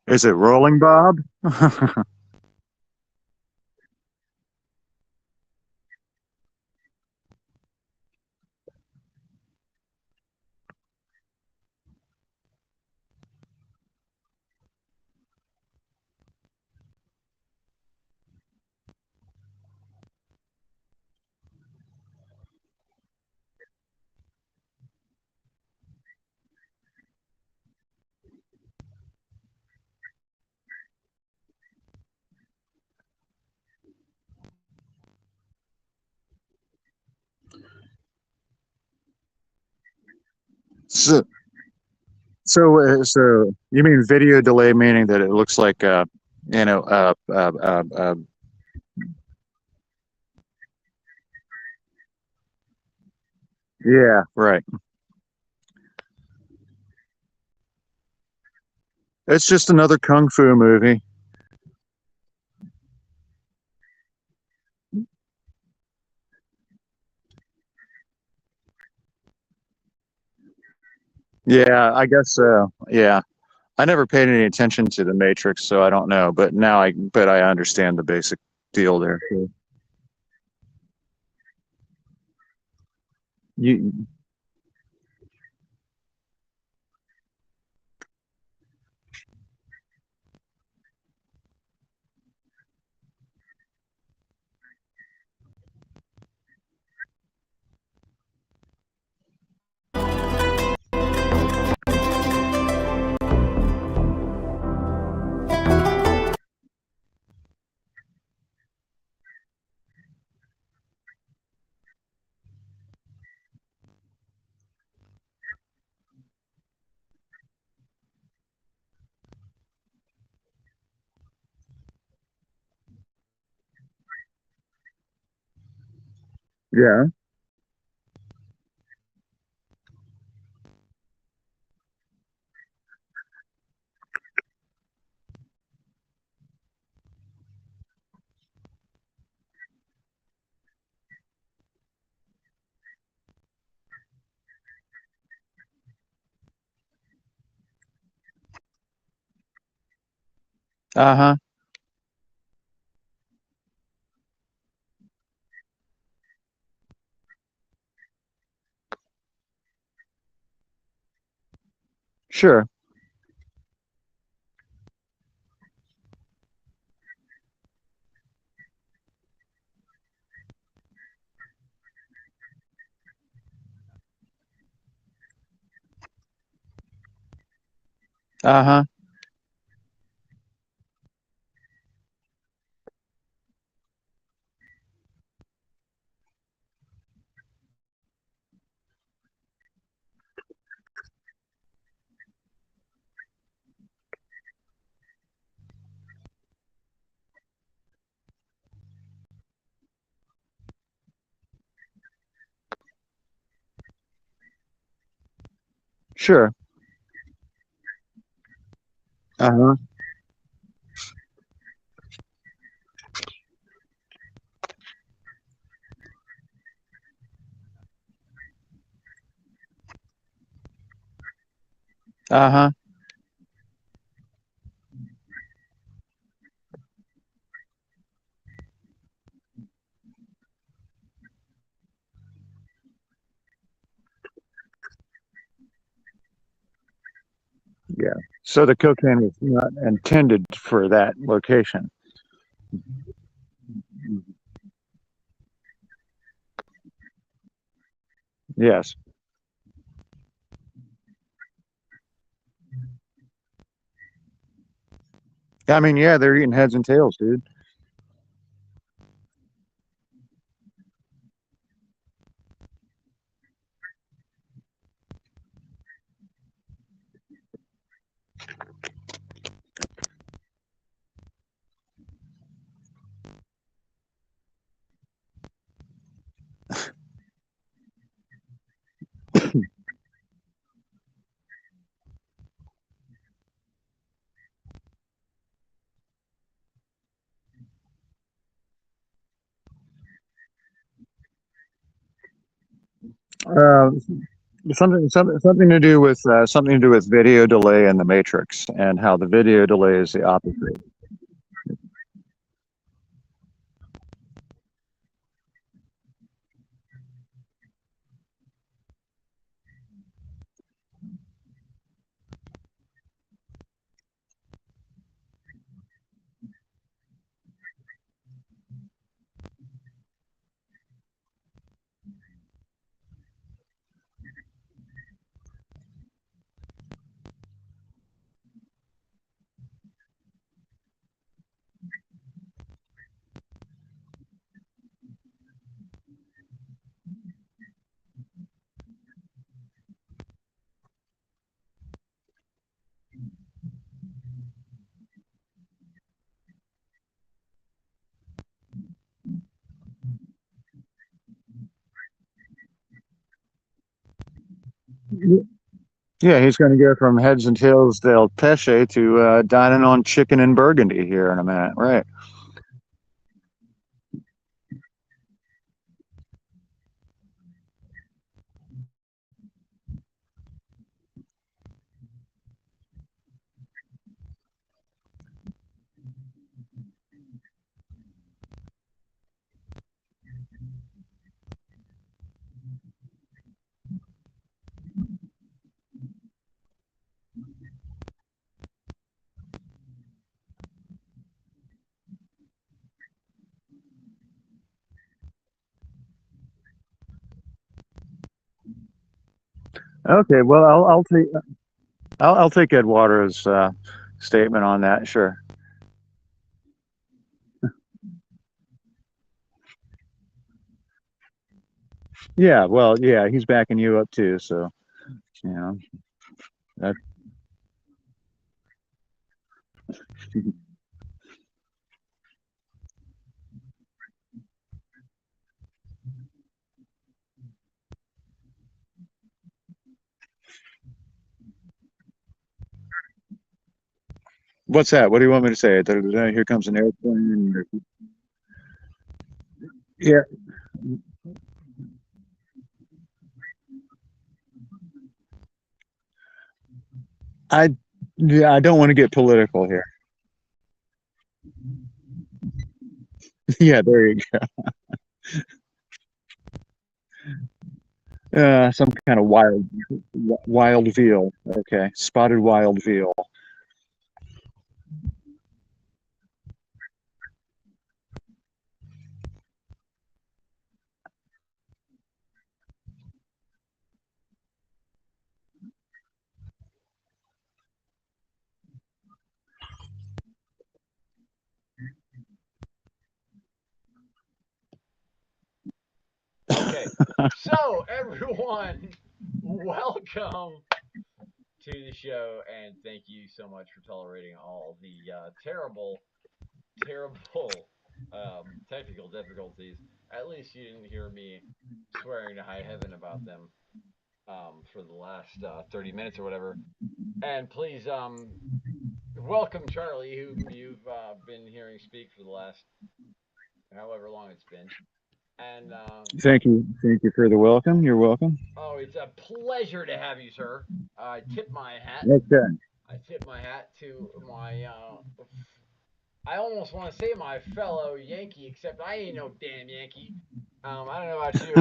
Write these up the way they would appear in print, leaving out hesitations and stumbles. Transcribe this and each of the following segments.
Is it rolling, Bob? So, so you mean video delay, meaning that it looks like, you know, yeah, right. It's just another kung fu movie. Yeah, I guess so. Yeah, I never paid any attention to the Matrix, so I don't know. But I understand the basic deal there. You, yeah. Uh-huh. Sure. Uh-huh. Sure. Uh-huh. Uh-huh. Yeah. So the cocaine was not intended for that location. Yes. I mean, yeah, they're eating heads and tails, dude. Uh, something to do with video delay in the matrix and how the video delay is the opposite. Yeah, he's going to go from heads and tails del Pesce to dining on chicken and burgundy here in a minute, right? Okay, well, I'll take Eduardo's statement on that. Sure. Yeah, well, yeah, he's backing you up too. So you know that. What's that? What do you want me to say? Here comes an airplane. Yeah, I yeah, I don't want to get political here. Yeah, there you go. Some kind of wild veal. Okay, spotted wild veal. Okay, so everyone, welcome to the show, and thank you so much for tolerating all the terrible technical difficulties. At least you didn't hear me swearing to high heaven about them for the last 30 minutes or whatever. And please welcome Charlie, whom you've been hearing speak for the last however long it's been. And Thank you for the welcome. You're welcome. oh, it's a pleasure to have you, sir. I tip my hat. Okay. I tip my hat to my. I almost want to say my fellow Yankee, except I ain't no damn Yankee. I don't know about you.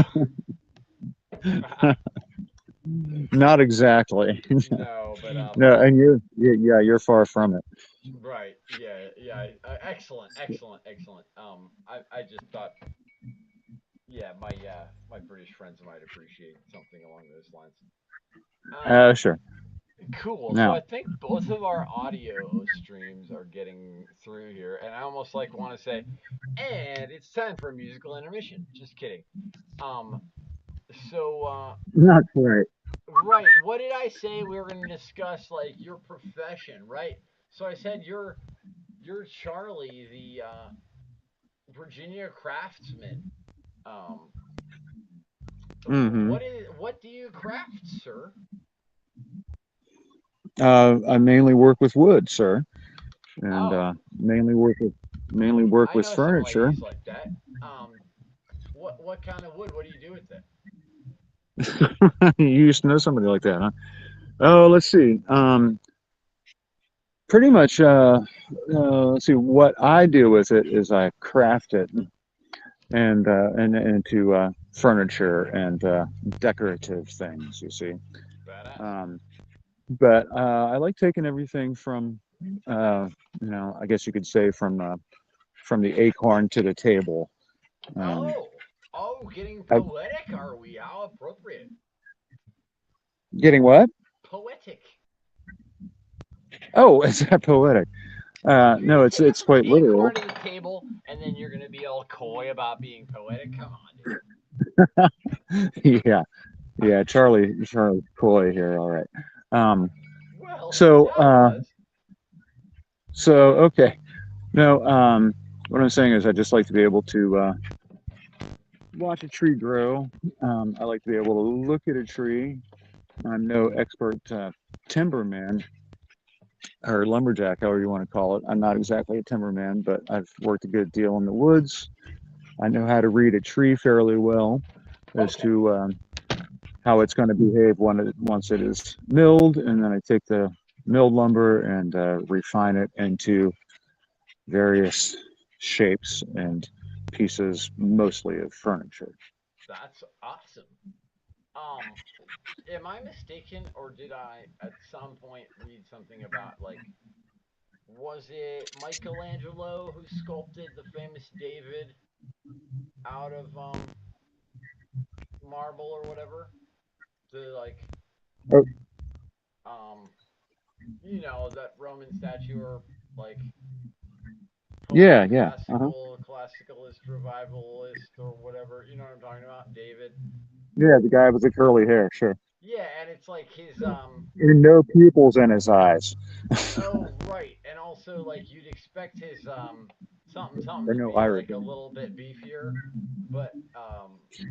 Not exactly. No, but No, and yeah, you're far from it. right, yeah, yeah, excellent, excellent, excellent. I just thought, yeah, my British friends might appreciate something along those lines. Um, Sure. Cool. So I Now, think both of our audio streams are getting through here, and I almost like want to say, and it's time for a musical intermission. Just kidding. Um, not quite. right. What did I say? We were going to discuss like your profession, right? So I said you're Charlie, the Virginia Craftsman. Um, Hmm. what do you craft, sir? I mainly work with wood, sir, and Oh, mainly work I with know some furniture. ladies like that. What kind of wood? What do you do with it? You used to know somebody like that, huh? Oh, let's see. Pretty much. Let's see. What I do with it is I craft it and into furniture and decorative things. You see. Badass. Um, but I like taking everything from, uh, I guess you could say from the acorn to the table. Um, Oh, oh, getting I, poetic, are we? How appropriate. getting what? Poetic. Oh, is that poetic? No, it's quite literal. Acorn to the table, and then you're gonna be all coy about being poetic. Come on, dude. Yeah, yeah. Charlie Coy here. All right. Um, Well, so, yeah, I was. okay. No, what I'm saying is I just like to be able to watch a tree grow. I like to be able to look at a tree. I'm no expert timberman or lumberjack, however you want to call it. I'm not exactly a timberman, but I've worked a good deal in the woods. I know how to read a tree fairly well as Okay. to how it's going to behave once it is milled, and then I take the milled lumber and refine it into various shapes and pieces, mostly of furniture. That's awesome. Um, am I mistaken, or did I at some point read something about like was it Michelangelo who sculpted the famous David out of marble or whatever? The like Oh, um that Roman statue or like post yeah, yeah, classicalist, revivalist, or whatever. You know what I'm talking about? David. yeah. The guy with the curly hair, sure, Yeah, and it's like his and no pupils in his eyes, oh right, and also like you'd expect his something something or to no be iris like a in little bit beefier, but it.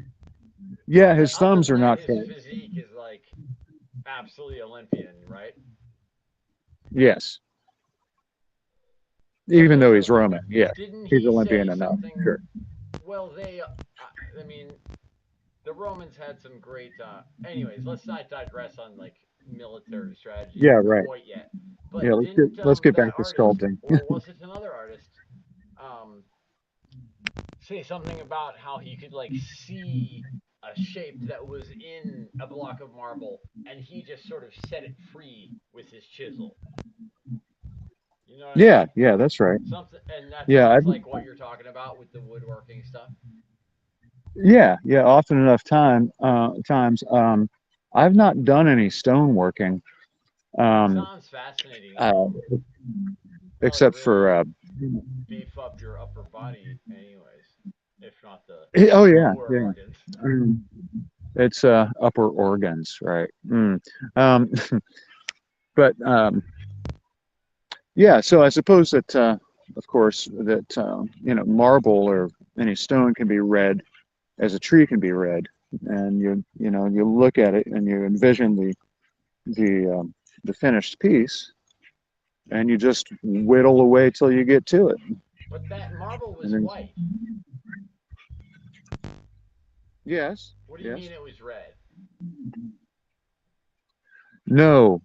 Yeah, his other thumbs than are that, not his fat. physique is like absolutely Olympian, right? Yes, even Okay, though so he's Roman, yeah, didn't he's he say Olympian enough. something? Sure. Well, I mean, the Romans had some great. Anyways, let's not digress on like military strategy Yeah, right. quite yet. Yeah, But didn't let's get that back to artist, sculpting. or was it another artist, um, say something about how he could like see a shape that was in a block of marble, and he just sort of set it free with his chisel. You know what I Yeah, mean? yeah, that's right. Something, and that Yeah, sounds like what you're talking about with the woodworking stuff. yeah. Often enough times, I've not done any stoneworking, um, Sounds fascinating uh, though. Probably except for really beef up your upper body, anyways, if not the oh yeah, lower yeah. organs. Mm. It's upper organs, right? But yeah. So I suppose that, of course, that marble or any stone can be read as a tree can be read, and you look at it and you envision the finished piece, and you just whittle away till you get to it. But that marble And was then white. yes, What do you mean yes, it was red? no,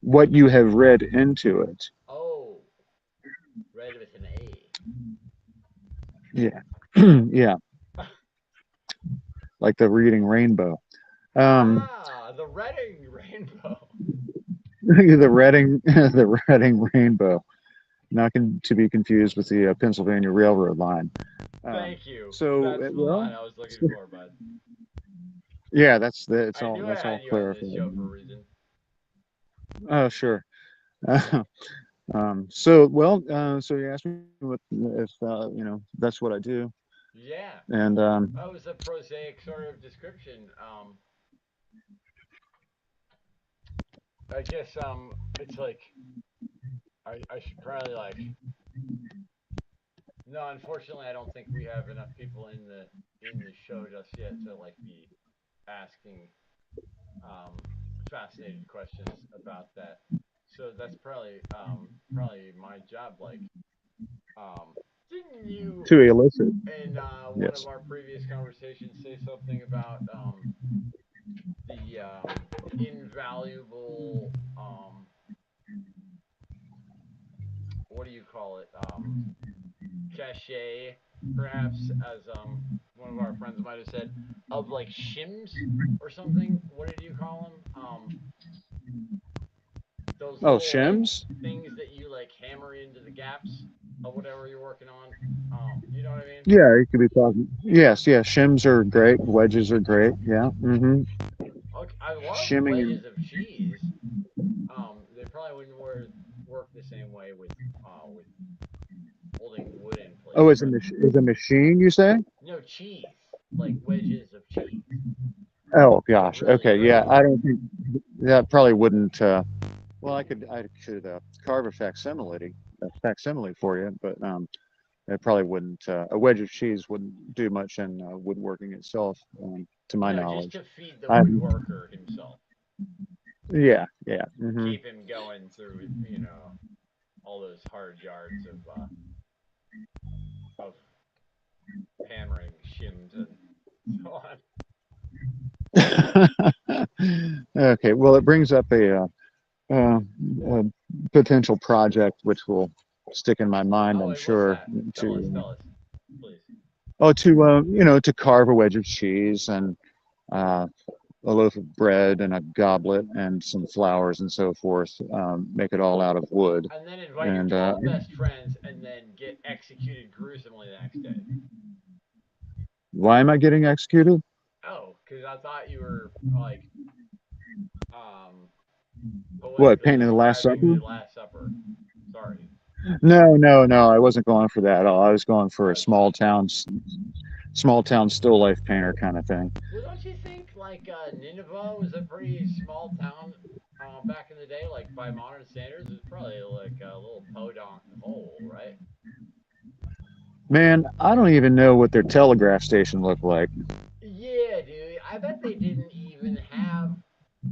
what you have read into it. Oh, red with an A. Yeah, yeah, like the reading rainbow. Um, Ah, the redding rainbow. the Reading, the Reading Rainbow, not to be confused with the Pennsylvania Railroad line. Um, Thank you. so, That's the well, line I was looking for, bud. yeah, I knew I that's all had you on this clarified. show for a reason. Oh, sure. So, well, so you asked me what if that's what I do, Yeah, and that was a prosaic sort of description. I guess it's like I should probably like no, unfortunately, I don't think we have enough people in the show just yet to like be asking um, fascinated questions about that. So that's probably my job. Like, um, didn't you to elicit. in one of Yes. our previous conversations say something about the invaluable what do you call it, cachet, perhaps, as one of our friends might have said, of like shims or something. What did you call them? Those Oh, little like shims. things that you like hammer into the gaps of whatever you're working on. You know what I mean? Yeah, you could be talking. Yes, yeah. Shims are great. Wedges are great. Yeah. Okay, I love Shimming and wedges of cheese. They probably wouldn't work the same way with holding wood in place, oh, is but is a machine, you say? no cheese, like wedges of cheese, Oh like gosh. really Okay. Yeah. great. I don't think that probably wouldn't. Well, I could carve a facsimile for you, but it probably wouldn't. A wedge of cheese wouldn't do much in woodworking itself, to my No, just knowledge. to feed the I woodworker himself, Yeah. Yeah. keep him going through, all those hard yards of hammering shims and so on. Okay. Well, it brings up a potential project which will stick in my mind, Oh I'm wait, what's sure, that? to Tell us, please. to carve a wedge of cheese and uh, a loaf of bread and a goblet and some flowers and so forth. Make it all out of wood. And then invite your And 12 best friends and then get executed gruesomely the next day. why am I getting executed? Oh, because I thought you were like um, What, poetically painting the Last describing Supper? the Last Supper. Sorry. No, no, no. I wasn't going for that at all. I was going for a Okay. small town still life painter kind of thing. Well, don't you think like Nineveh was a pretty small town back in the day? Like by modern standards, it's probably like a little podunk hole, right? Man, I don't even know what their telegraph station looked like. Yeah, dude. I bet they didn't even have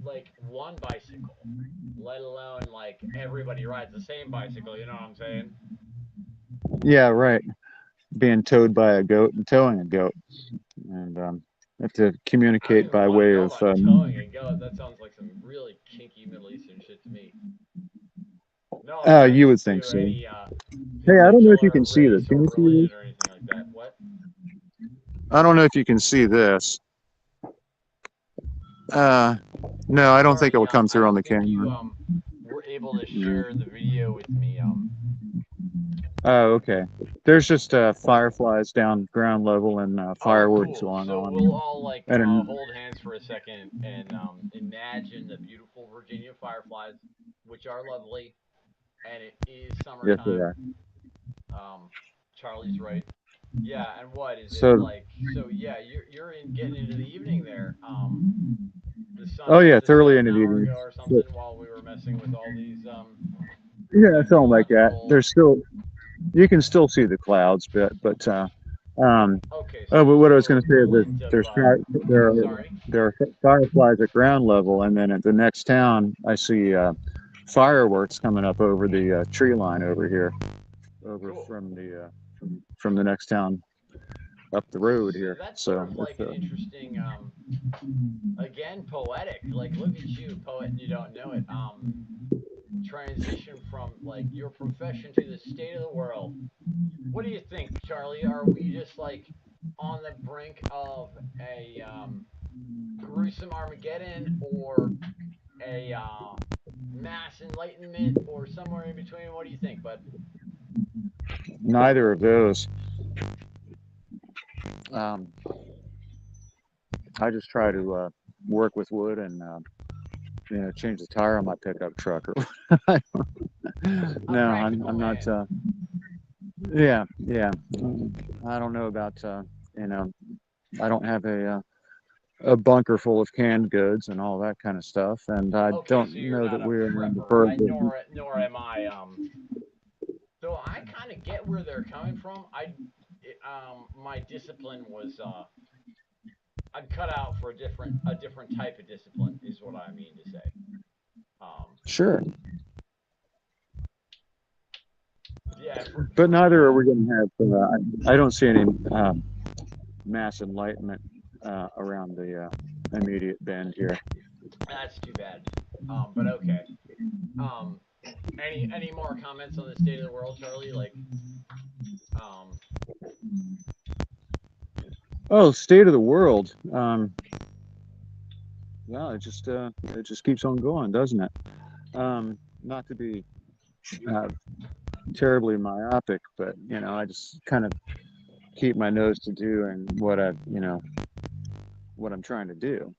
like one bicycle, let alone like everybody rides the same bicycle. You know what I'm saying? Yeah, right. Being towed by a goat and towing a goat, and have to I don't communicate even by want to way know of. about towing a goat. That sounds like some really kinky Middle Eastern shit to me. No You offense would think to so. any Hey, I don't know if you particular can see this. race Can or you see religion this? or anything like that. What? I don't know if you can see this. Uh, no, I don't think it Charlie, will come I through on don't the think you camera. were able to Yeah. share the video with me. Oh, okay. There's just fireflies down ground level and Oh, fireworks cool. going So on. we'll all like I don't know. hold hands for a second and imagine the beautiful Virginia fireflies, which are lovely, and it is Yes, they summertime. are. Um, Charlie's right. Yeah, and what is it So, like? So yeah, you're in getting into the evening there. The sun oh yeah, must have thoroughly set an into the hour evening. ago or So, something while we were messing with all these yeah, something like that. technological. There's still you can still see the clouds, but um, Okay, so oh, but there's what I still was a going to say is glint of sorry. there are fireflies at ground level, and then at the next town, I see fireworks coming up over the tree line over here, over Cool. from the next town up the road So here. that's sort So of it's like an interesting again poetic. Like look at you, poet, and you don't know it. Transition from like your profession to the state of the world. What do you think, Charlie? Are we just like on the brink of a gruesome Armageddon or a mass enlightenment or somewhere in between? What do you think, bud? neither of those. Um, I just try to work with wood and change the tire on my pickup truck. A No, practical I'm not. man. Yeah, yeah. I don't know about you know. I don't have a bunker full of canned goods and all that kind of stuff, and I Okay, don't so you're know not that a we're in the prepper. bird I business. nor am I. So I kind of get where they're coming from. My discipline was I'm cut out for a different type of discipline is what I mean to say. Um, Sure. yeah, but for neither are real. we going to have. I don't see any mass enlightenment around the immediate bend here. That's too bad. But okay. Um, any more comments on the state of the world, Charlie? Like, um, Oh, state of the world. Yeah, it just keeps on going, doesn't it? Not to be uh, terribly myopic, but I just kind of keep my nose to doing what I'm trying to do,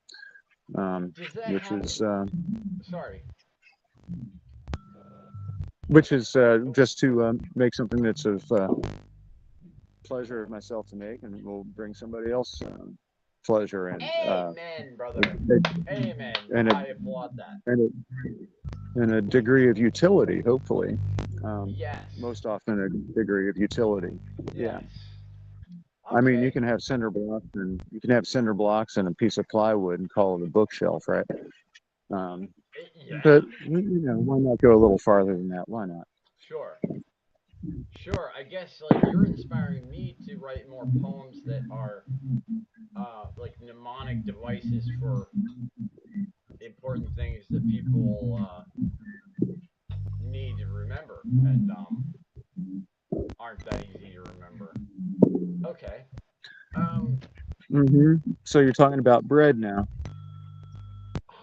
does that which have? is Sorry. just to make something that's of pleasure of myself to make, and will bring somebody else pleasure Amen, brother. Amen. and a I applaud that. and a, and a degree of utility, hopefully. Yes. Most often, a degree of utility. Yeah. Yes. I mean, Okay. you can have cinder blocks and a piece of plywood and call it a bookshelf, right? Um, Yeah. but why not go a little farther than that? Why not? Sure. Sure. I guess like you're inspiring me to write more poems that are like mnemonic devices for important things that people need to remember and aren't that easy to remember. Okay. Um. So you're talking about bread now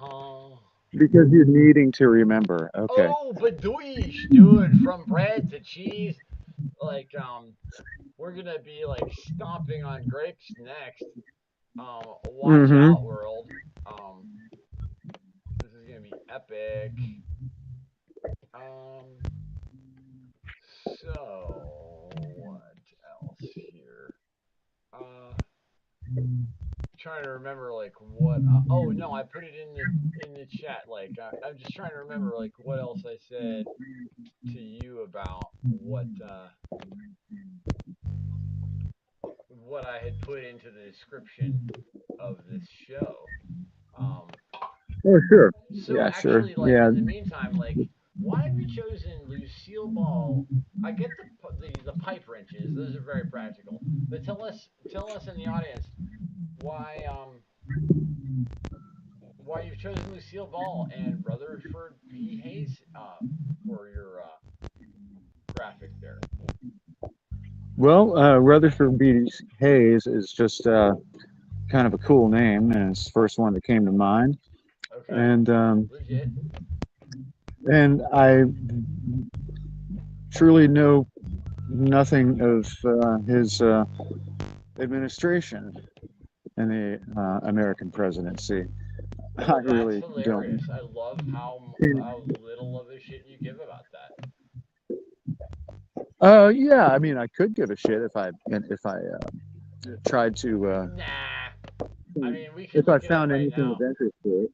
Oh. because you're needing to remember. Okay. Oh, badooish, dude. From bread to cheese, like we're gonna be like stomping on grapes next. Watch Mm-hmm. out, world. Um, this is gonna be epic. Um, so what else here? Uh, trying to remember like what. Oh no, I put it in the chat. Like I'm just trying to remember like what else I said to you about what I had put into the description of this show. Um, Oh, sure. so Yeah, sure. actually, like Yeah. in the meantime, like why have you chosen Lucille Ball? I get the pipe wrenches; those are very practical. But tell us in the audience why why you've chosen Lucille Ball and Rutherford B Hayes for your graphic there. Well, Rutherford B. Hayes is just kind of a cool name, and it's the first one that came to mind. Okay, And legit. I truly know nothing of his administration in the American presidency. I Well, that's really don't. hilarious. I love how little of a shit you give about that. Yeah, I mean, I could give a shit if I tried to Nah, I mean we can if I look it up found right anything now. of interest to it.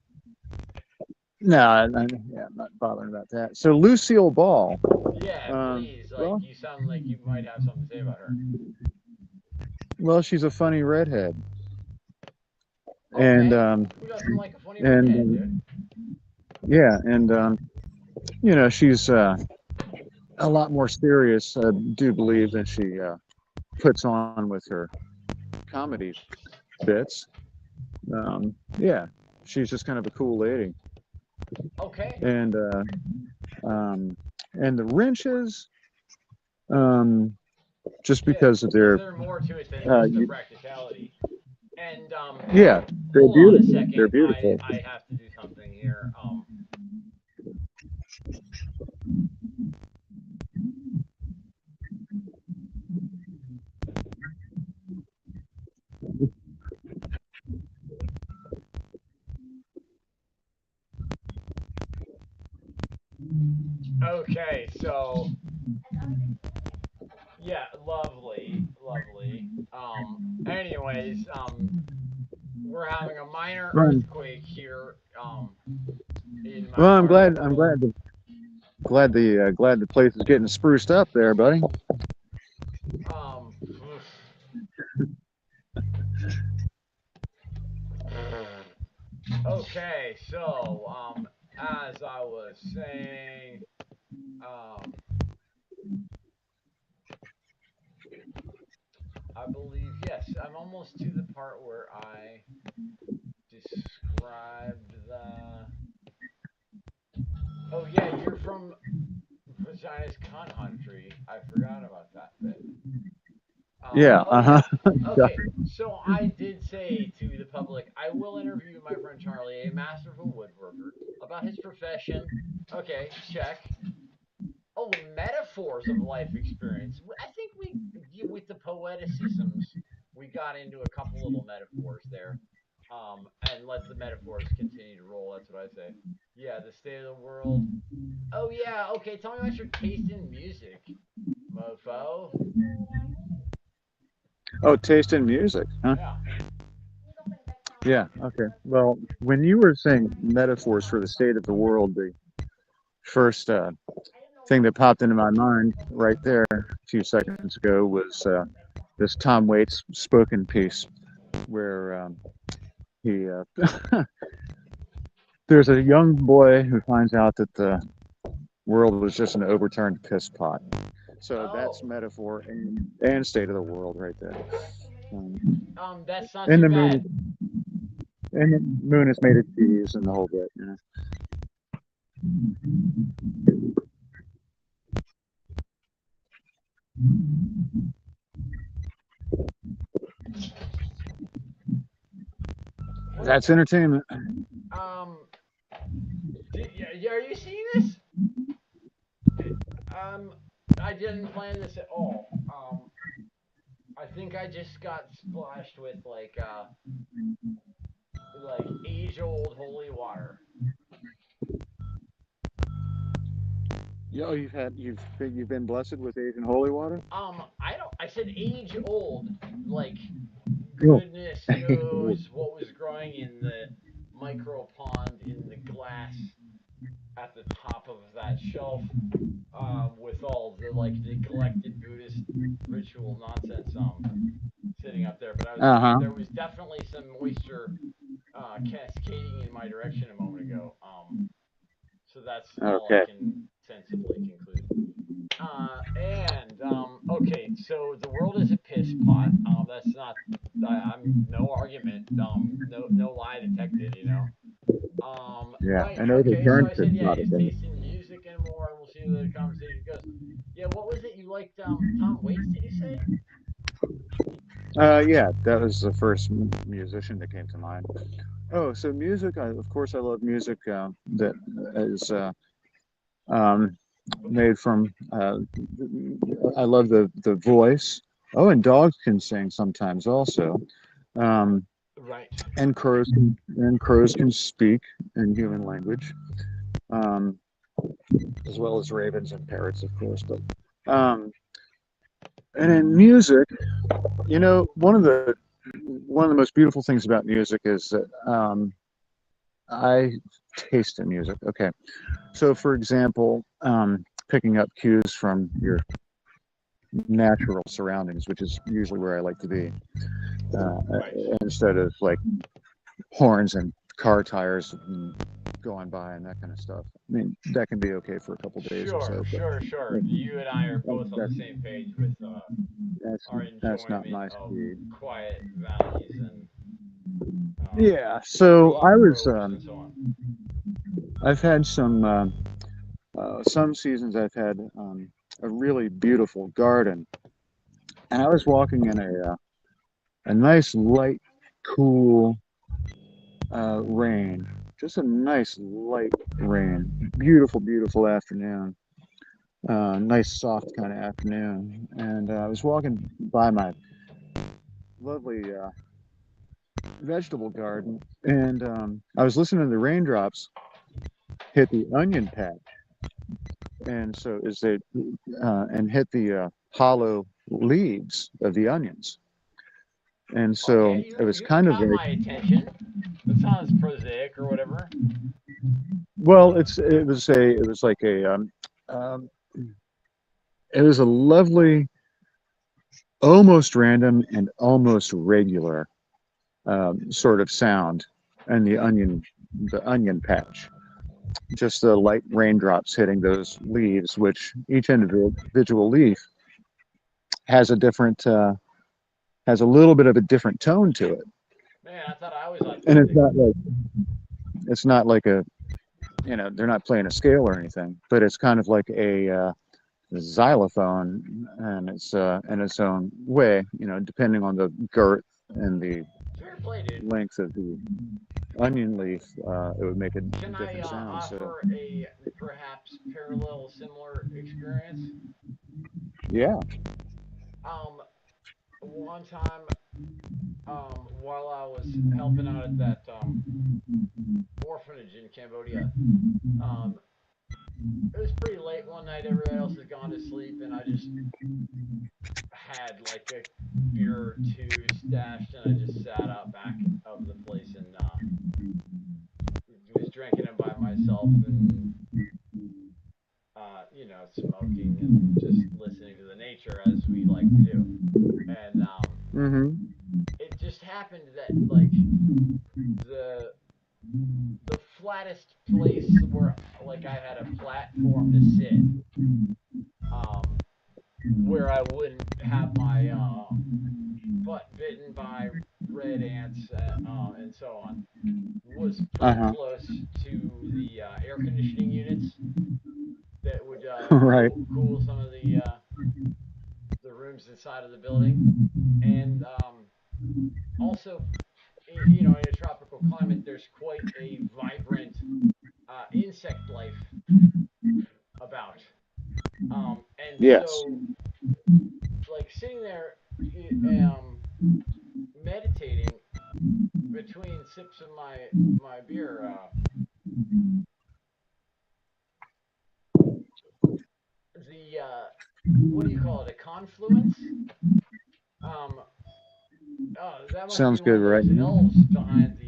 No, yeah, I'm not bothering about that. So Lucille Ball, Yeah, um, please. Like well, you sound like you might have something to say about her. she's a funny redhead, and Okay, who doesn't like a funny and redhead, dude? yeah, and she's a lot more serious. I do believe that she puts on with her comedy bits. Yeah, she's just kind of a cool lady, Okay. and um, and the wrenches, um, just Yeah. because of Is their there more to it than uh, just the practicality? And yeah, they're hold on a beautiful. second. They're I beautiful. I have to do something here. Okay. So yeah, lovely, lovely. Anyways, we're having a minor Fun. earthquake here. In my Well, part of the I'm world. glad the place is getting spruced up there, buddy. Um. Okay, so as I was saying, um, I believe yes. I'm almost to the part where I described the. Oh yeah, you're from Vagina's cunt country. I forgot about that bit. Yeah. Oh Uh-huh. yeah. Okay, so I did say to the public, I will interview my friend Charlie, a masterful woodworker, about his profession. Okay, check. Oh, metaphors of life experience. I think with the poeticisms, we got into a couple little metaphors there, and let the metaphors continue to roll. That's what I say. Yeah, the state of the world. Oh yeah. Okay, tell me about your taste in music, mofo. Oh, taste in music, huh? Yeah. Yeah. Okay. Well, when you were saying metaphors for the state of the world, the first thing that popped into my mind right there a few seconds ago was this Tom Waits spoken piece where he there's a young boy who finds out that the world was just an overturned piss pot. So that's Oh. metaphor and state of the world right there. Um, That's not and too the moon bad. is and the moon is made of cheese and the whole bit. You know. What? That's entertainment. Um. Are you seeing this? Um. I didn't plan this at all. I think I just got splashed with like age old holy water. Yo, you've been blessed with Asian holy water. I don't. I said age old. Like Cool. goodness knows what was growing in the micro pond in the glass at the top of that shelf, with all the like neglected Buddhist ritual nonsense sitting up there. But Uh huh. there was definitely some moisture cascading in my direction a moment ago. So that's all I Okay. can sensibly conclude. And okay, so the world is a piss pot. That's not. I'm no argument. No lie detected. Yeah. Right. An Okay. So overturned I piss said, yeah, pot his again. taste in music and more, and we'll see where the conversation goes. Yeah. What was it you liked? Tom Waits? Did you say? Yeah, that was the first musician that came to mind. Oh, so music. Of course, I love music that is um, made from. I love the voice. Oh, and dogs can sing sometimes also. Um, Right. and crows can speak in human language, um, as well as ravens and parrots, of course. But and in music, one of the most beautiful things about music is that I taste in music. Okay, so for example, picking up cues from your natural surroundings, which is usually where I like to be, uh, Right. instead of like horns and car tires going by and that kind of stuff. I mean, that can be okay for a couple days or Sure. so, but Sure. Sure. You and I are both on the that's same page with that's our that's not enjoyment my of speed. quiet valleys and Yeah, so green groves and so on. I've had some seasons I've had a really beautiful garden, and I was walking in a nice light, cool rain, just a nice light rain, beautiful, beautiful afternoon, nice soft kind of afternoon, and I was walking by my lovely vegetable garden, and I was listening to the raindrops hit the onion patch, and so is it and hit the hollow leaves of the onions, and so Okay, it was you've kind of got like, my attention. That sounds prosaic or whatever. well, it was like um, it was a lovely, almost random and almost regular sort of sound, and the onion patch, just the light raindrops hitting those leaves, which each individual leaf has a different has a little bit of a different tone to it, Man, I thought I was and it's authentic. not like a they're not playing a scale or anything, but it's kind of like a xylophone, and it's in its own way, depending on the girth and the Fair play, dude. length of the onion leaf, it would make a Can I different sound. So offer a perhaps parallel, similar experience? yeah. Um, one time, while I was helping out at that orphanage in Cambodia, um, it was pretty late one night. Everybody else had gone to sleep, and I just had like a beer or two stashed, and I just sat out back of the place and was drinking it by myself and smoking and just listening to the nature as we like to do. And Mm-hmm. it just happened that like the the flattest place where like I had a platform to sit, um, where I wouldn't have my butt bitten by red ants and so on, was pretty Uh-huh. close to the air conditioning units that would Right. cool some of the rooms inside of the building, and also, in a tropical climate, there's quite a vibrant insect life about. And Yes. so, like sitting there, um, meditating between sips of my beer, the what do you call it? A confluence. Um, that must be Sounds one good, of right? those elves behind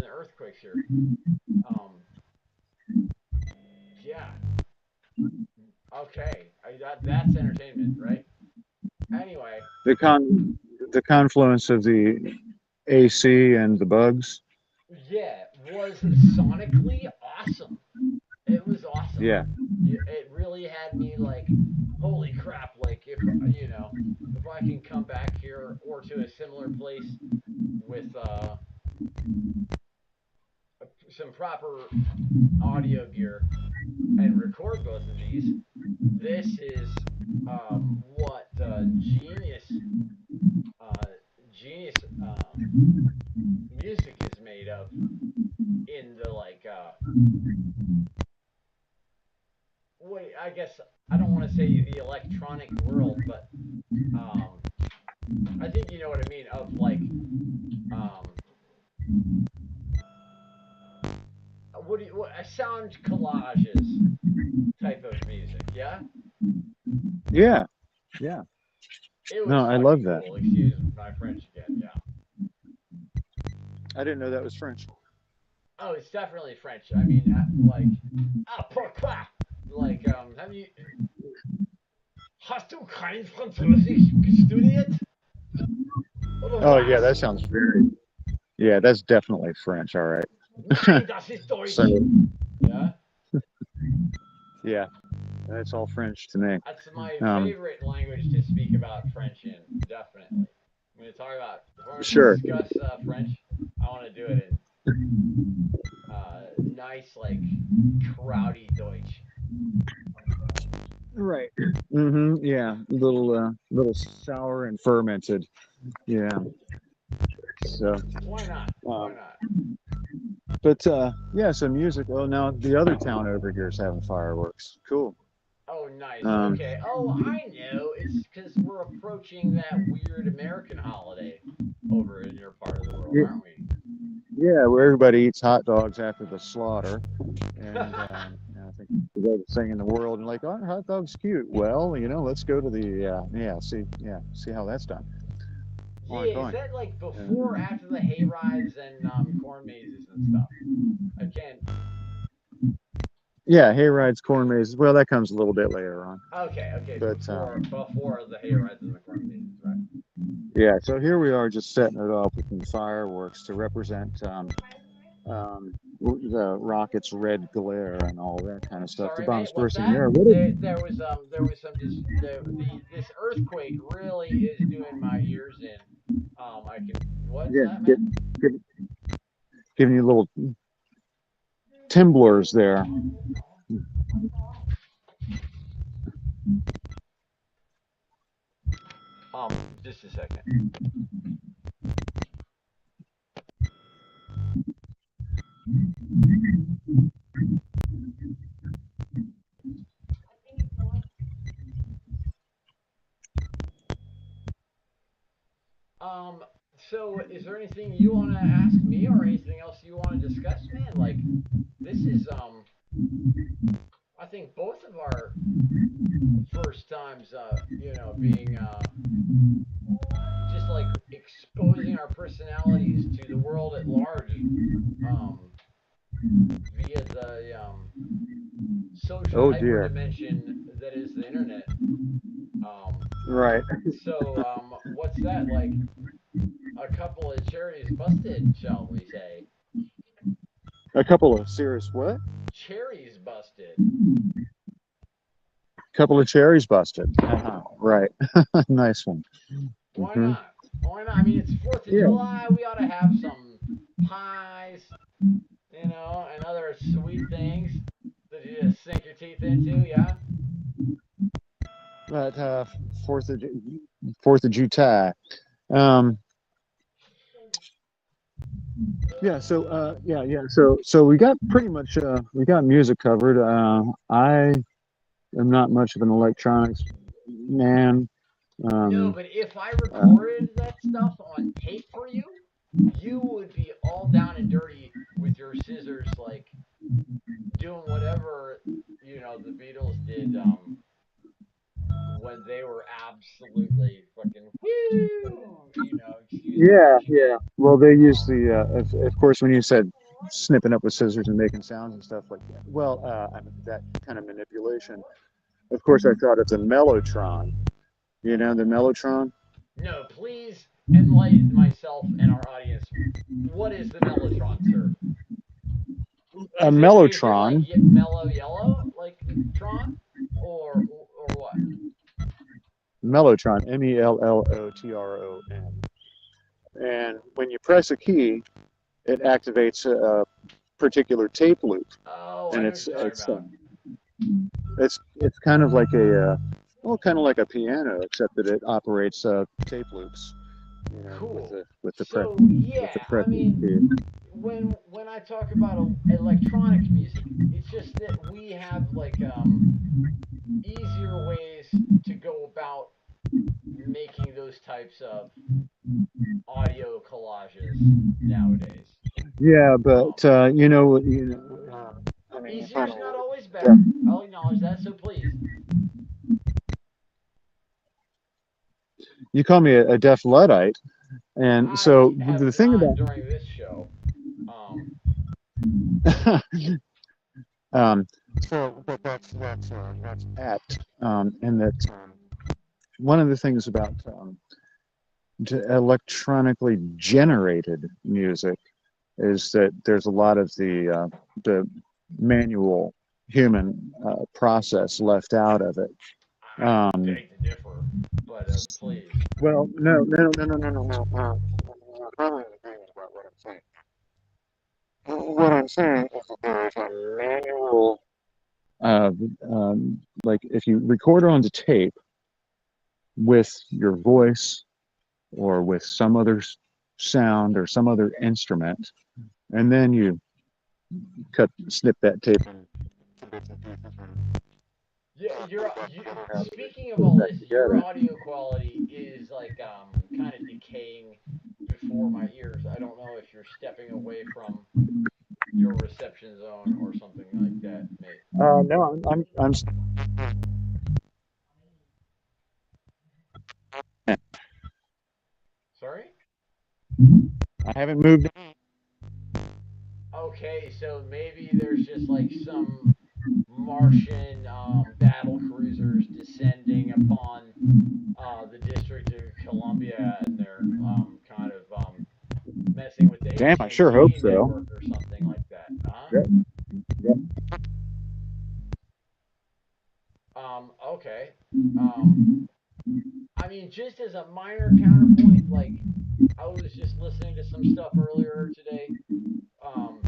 the earthquakes here. Um, yeah. Okay. That's entertainment, right? Anyway, The con the confluence of the AC and the bugs. yeah, was sonically awesome. It was awesome. Yeah. It really had me like, holy crap! Like if I can come back here or to a similar place with some proper audio gear and record both of these, this is what uh, genius music is made of in the like wait, I guess I don't want to say the electronic world, but um, I think you know what I mean. Of like, um, what sound collages type of music? Yeah, Yeah. Yeah. it was No, I fucking love that. cool. Excuse my French again. Yeah. I didn't know that was French. Oh, it's definitely French. I mean, like, pourquoi? Like, hast du kein Französisch gestudiert? Oder Oh yeah, that was? sounds very. Yeah, that's definitely French. All right. Nein, das ist So Deutsch. Yeah. yeah, that's all French to me. That's my Um, favorite language to speak about French in. Definitely. I'm going to talk about, if we're going to sure. discuss French, I want to do it in nice, like, crowdy Deutsch. Right. Mm-hmm. Yeah. Little sour and fermented. Yeah. So, Why not? Why um, not? but yeah. So music. Oh, now the other town over here is having fireworks. Cool. Oh, nice. Um, Okay. Oh, I know. It's because we're approaching that weird American holiday over in your part of the world, aren't we? yeah, where everybody eats hot dogs after the slaughter, and I think the greatest thing in the world. And like, oh, hot dog's cute. Well, let's go to the see how that's done. Yeah, Point is point. that like before or And, after the hay rides and corn mazes and stuff? I can't. yeah, hay rides, corn mazes. Well, that comes a little bit later on. Okay, okay, But before the hay rides and the corn mazes, right? yeah, so here we are just setting it up with some fireworks to represent the rocket's red glare and all that kind of stuff. The Sorry, mate. bomb's What's bursting that? there. What? There was some just this earthquake really is doing my ears in. I can. What's Yeah, that, man? give, giving you little timblers there. Um, just a second. Um, so is there anything you want to ask me or anything else you want to discuss, man? Like, this is I think both of our first times, being just like exposing our personalities to the world at large, um, via the social Oh dear. hyperdimension that is the internet. Um, Right. what's that like? A couple of cherries busted, shall we say? A couple of serious what? Cherries busted. Couple of cherries busted. Right. Nice one. Why Hmm. not? Why not? I mean, it's Fourth of Yeah. July. We ought to have some pies, and other sweet things that you just sink your teeth into. Yeah. But Fourth of Fourth of July. Um, yeah. So yeah. So we got pretty much we got music covered. I am not much of an electronics man. No, Um, but if I uh, recorded that stuff on tape for you, you would be all down and dirty with your scissors, like doing whatever the Beatles did when they were absolutely fucking woo. Excuse my yeah, French yeah. again. Well, they use Um, the of course when you said snipping up with scissors and making sounds and stuff like that. Well, I mean that kind of manipulation. Of course, I thought of the mellotron. You know the mellotron. no, please enlighten myself and our audience. What is the Mellotron, sir? A Is it like mellotron, mellow yellow, like Tron, or what? mellotron, Mellotron, and when you press a key, it activates a particular tape loop, Oh, I and know what you're talking about. it's kind of like a well, kind of like a piano, except that it operates tape loops, you know, Cool. So with the yeah, I pressing mean, key. when I talk about electronic music, it's just that we have like easier ways to go about making those types of audio collages nowadays. Yeah, Um, but you know, I mean, Easier is not always better. I'll acknowledge that. So please, you call me a deaf luddite, and I so have the thing not about during this show. Um, um, so but that's apt, and that one of the things about electronically generated music is that there's a lot of the manual human process left out of it. I Um, beg to differ, but please. well, no. Probably agree about what I'm saying. What I'm saying is that there is a manual, uh, like if you record onto tape with your voice or with some other sound or some other instrument, and then you snip that tape and Yeah, speaking of put it all back this, your together. audio quality is like kind of decaying before my ears. I don't know if you're stepping away from your reception zone or something like that, mate. No, I'm Sorry? I haven't moved. Okay, so maybe there's just like some Martian battle cruisers descending upon the District of Columbia, and they're kind of messing with the Damn, I sure hope AT&T so. network or something like that. Um, I mean, just as a minor counterpoint, like I was just listening to some stuff earlier today. Um,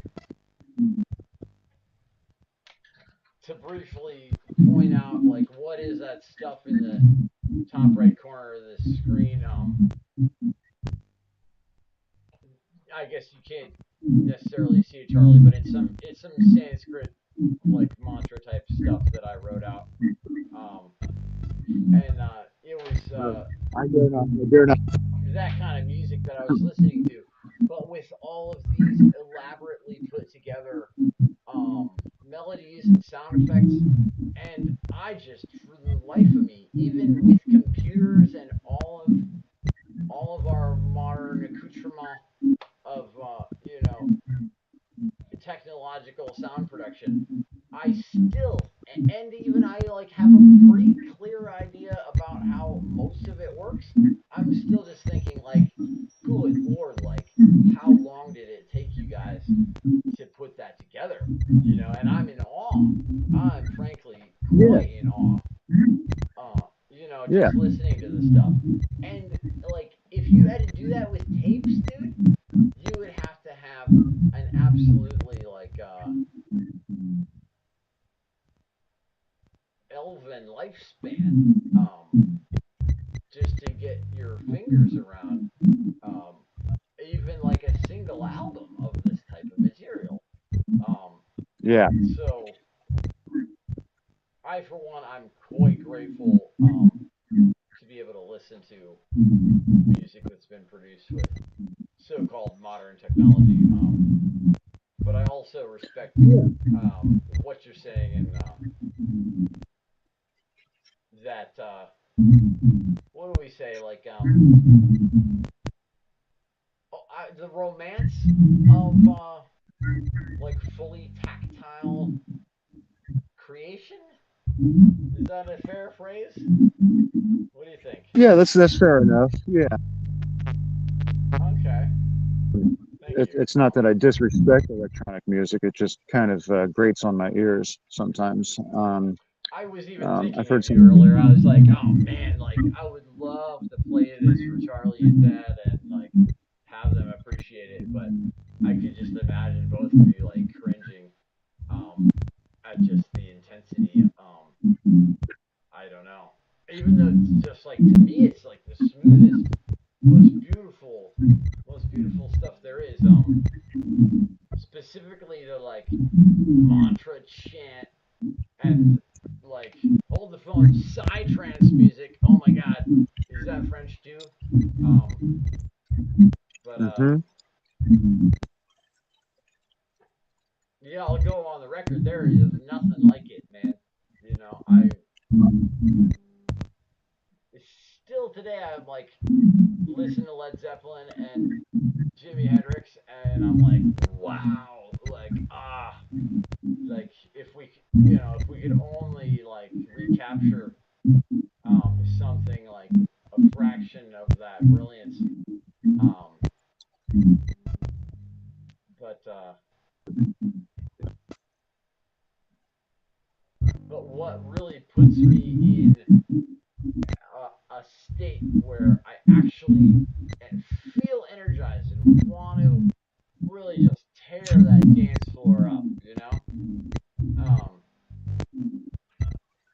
to briefly point out like what is that stuff in the top right corner of the screen. I guess you can't necessarily see it, Charlie, but it's some Sanskrit like mantra type stuff that I wrote out. Um, and it was I dare not. I dare not. that kind of music that I was listening to, but with all of these elaborately put together melodies and sound effects. And I just, for the life of me, even with computers and all of our modern accoutrement of technological sound production, I still, and even I like have a pretty clear idea about how most of it works. I'm still just thinking like, good lord, like how long did it take you guys to put that together? And I'm in awe. I'm frankly Yeah, quite in awe. yeah, Just listening to the stuff. And like, if you had to do that with tapes, dude, you would have to have an absolutely like elven lifespan, just to get your fingers around um, even like a single album of this type of material. Um, yeah, so I, for one, I'm quite grateful to be able to listen to music that's been produced with so-called modern technology. But I also respect yeah. what you're saying, and that what do we say? Like the romance of like fully tactile creation. Is that a fair phrase? What do you think? Yeah, that's fair enough. Yeah, Okay, thank you. it's not that I disrespect electronic music. It just kind of grates on my ears sometimes. I was even I've thinking heard of you earlier. I some. was like, oh man, like I would love to play this for Charlie and Dad and like have them appreciate it, but I could just imagine both of you like cringing um, at just the intensity. I don't know. Even though it's just like to me, it's like the smoothest, most beautiful stuff there is. Specifically the like mantra chant and like hold the phone psytrance music. Oh my god, is that French too? Um, but Hmm. yeah, I'll go on the record. There is nothing like it, man. I still today I'm like listen to Led Zeppelin and Jimi Hendrix, and I'm like, wow, like like if we could only like recapture something like a fraction of that brilliance. Um, but but what really puts me in a state where I actually feel energized and want to really just tear that dance floor up. Um,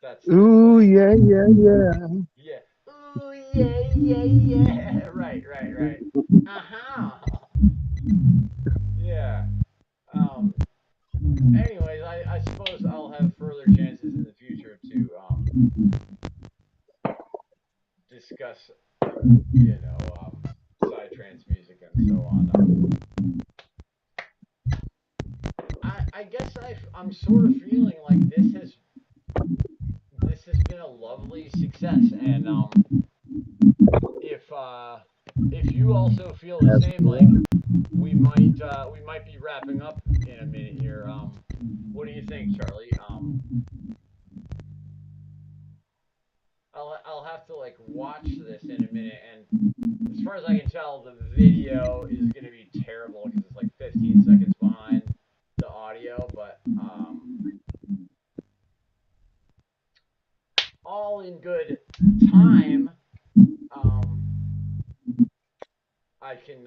that's Ooh, like, yeah, yeah, yeah. yeah, ooh yeah yeah yeah, right right right, uh-huh, yeah. Um, anyways, I suppose I'll have further chances in the future to discuss you know psytrance music and so on. I guess I'm sort of feeling like this has been a lovely success, and if you also feel the same, like Absolutely. we might be wrapping up in a minute here. What do you think, Charlie? I'll have to like watch this in a minute, and as far as I can tell, the video is gonna be terrible because it's like 15 seconds behind the audio, but all in good time, um, I can,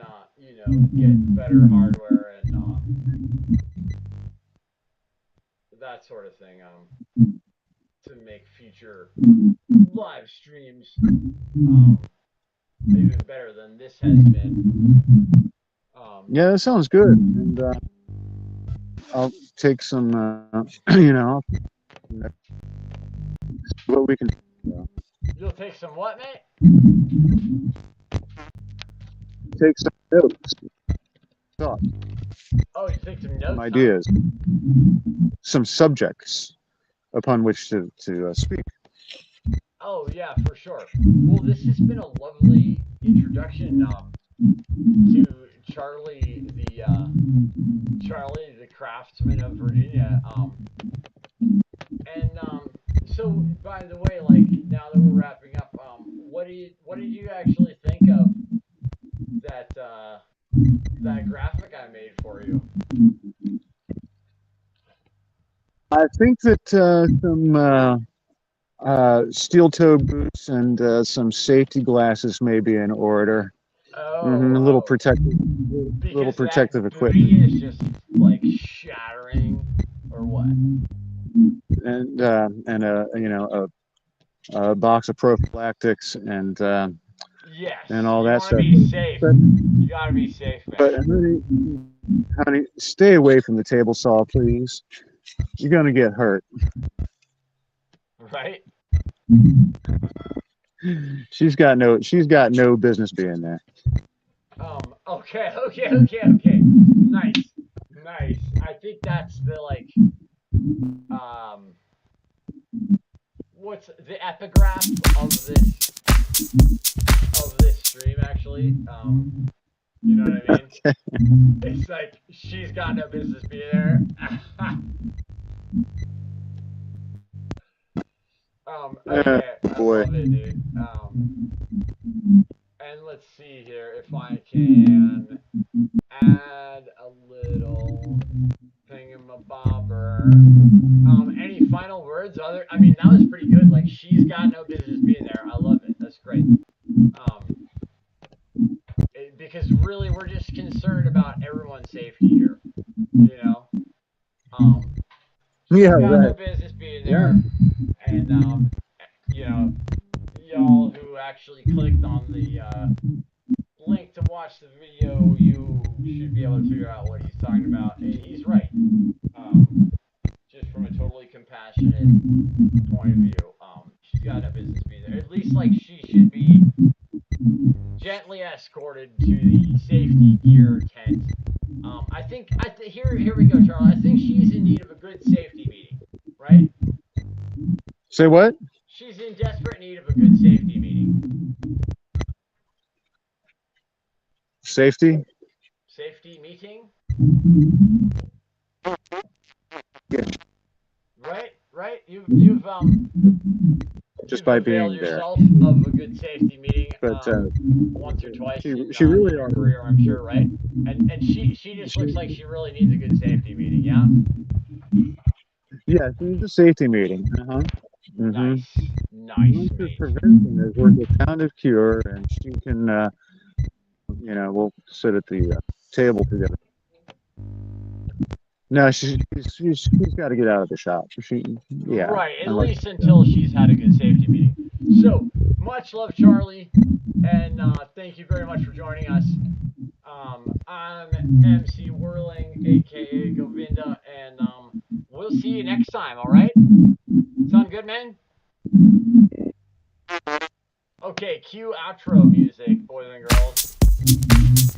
get better hardware and that sort of thing, to make future live streams even better than this has been. Yeah, that sounds good. And I'll take some, what we can. You'll take some what, mate? Take some notes, thoughts, Oh, you take some some notes, huh? ideas, some subjects upon which to speak. Oh yeah, for sure. Well, this has been a lovely introduction to Charlie the craftsman of Virginia. And so by the way, like now that we're wrapping up, what did you actually think of that graphic I made for you? I think that some steel-toed boots and some safety glasses may be in order. A little Oh, little because that protective booty equipment, is just like shattering, or what? and a box of prophylactics and Yes, all you that want to stuff. be safe. But, You got to be safe, but man. honey, stay away from the table saw, please. You're gonna get hurt. Right? She's got no business being there. Okay. Nice. Nice. I think that's the like um what's the epigraph of this stream actually. You know what I mean? It's like she's got no business being there. Okay, I Boy. love it, dude. And let's see here if I can add a little thingamabobber. Any final words? I mean, that was pretty good. Like, she's got no business being there. I love it. That's great. Because really, we're just concerned about everyone's safety here. You know, she's Yeah, got no right. business being Yeah. there, and you know, y'all who actually clicked on the link to watch the video, you should be able to figure out what he's talking about. And he's right. Just from a totally compassionate point of view, she's got no business being there. At least, like, she should be gently escorted to the safety gear tent. Here we go, Charlie. I think she's in need of a good safety meeting, right? Say what? She's in desperate need of a good safety meeting. Safety? Safety meeting? Yeah. Right. You've Just you've by availed being there. yourself of a good safety meeting But once or twice she in really your ought to. career, I'm sure, right? And she just looks She, like she really needs a good safety meeting, yeah? yeah, she needs a safety meeting. Uh-huh. Mm-hmm. Nice, Once mate. prevention is worth a pound of cure, and she can, we'll sit at the table together. No, she's got to get out of the shop. Yeah, Right, at unless least until she's had a good safety meeting. So, much love, Charlie, and thank you very much for joining us. I'm MC Whirling, aka Govinda, and we'll see you next time, alright? Sound good, man? Okay, cue outro music, boys and girls.